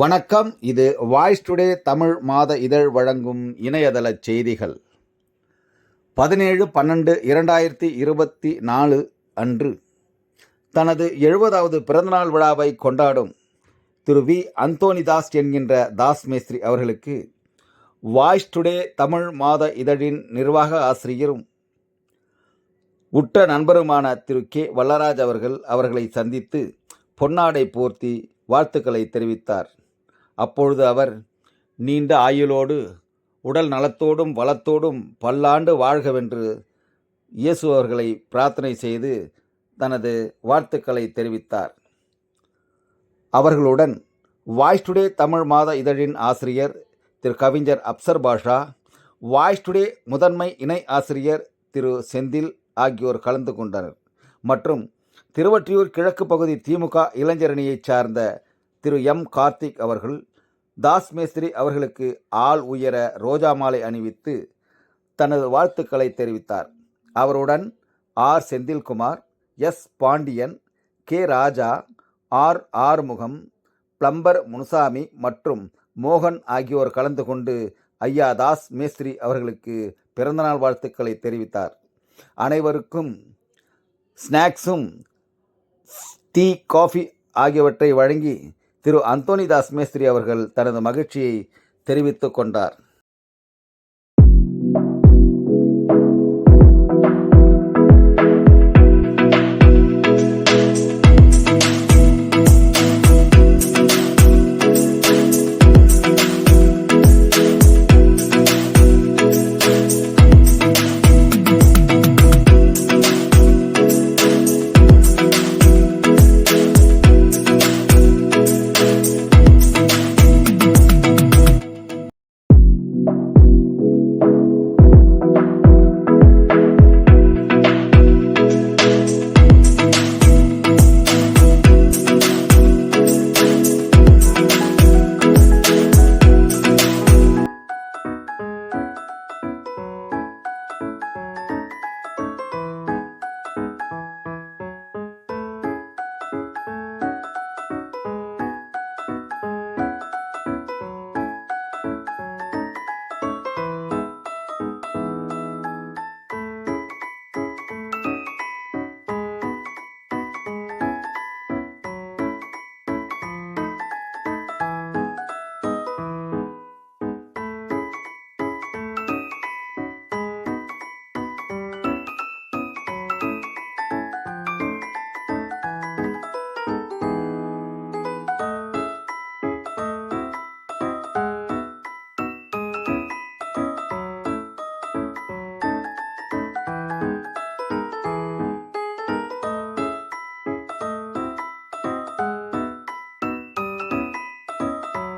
வணக்கம். இது voice today Tamil மாத இதழ் வழங்கும் இணையதள செய்திகள். 17/12/2024 அன்று தனது 70வது பிறந்தநாள் விழாவை கொண்டாடும் திரு வி. அந்தோணிதாஸ் என்கின்ற தாஸ் மேஸ்திரி அவர்களுக்கு வாய்ஸ் டுடே தமிழ் மாத இதழின் நிர்வாக ஆசிரியரும் உற்ற நண்பருமான திரு கே. வல்லராஜ் அவர்களை சந்தித்து பொன்னாடை போர்த்தி வாழ்த்துக்களை தெரிவித்தார். அப்பொழுது அவர், நீண்ட ஆயுளோடு உடல் நலத்தோடும் வளத்தோடும் பல்லாண்டு வாழ்கவென்று இயேசு அவர்களை பிரார்த்தனை செய்து தனது வாழ்த்துக்களை தெரிவித்தார். அவர்களுடன் வாய்ஸ் டுடே தமிழ் மாத இதழின் ஆசிரியர் திரு கவிஞர் அப்சர் பாஷா, வாய்ஸ் டுடே முதன்மை இணை ஆசிரியர் திரு செந்தில் ஆகியோர் கலந்து கொண்டனர். மற்றும் திருவொற்றியூர் கிழக்கு பகுதி திமுக இளைஞரணியைச் சார்ந்த திரு எம். கார்த்திக் அவர்கள் தாஸ் மேஸ்திரி அவர்களுக்கு ஆள் உயர ரோஜா மாலை அணிவித்து தனது வாழ்த்துக்களை தெரிவித்தார். அவருடன் R. Senthilkumar, S. Pandian, K. Raja, R. Arumugam, plumber Munusamy மற்றும் மோகன் ஆகியோர் கலந்து கொண்டு ஐயா தாஸ் மேஸ்திரி அவர்களுக்கு பிறந்தநாள் வாழ்த்துக்களை தெரிவித்தார். அனைவருக்கும் ஸ்நாக்ஸும் டீ, காஃபி ஆகியவற்றை வழங்கி திரு அந்தோணிதாஸ் மேஸ்திரி அவர்கள் தனது மகிழ்ச்சியை தெரிவித்துக் கொண்டார்.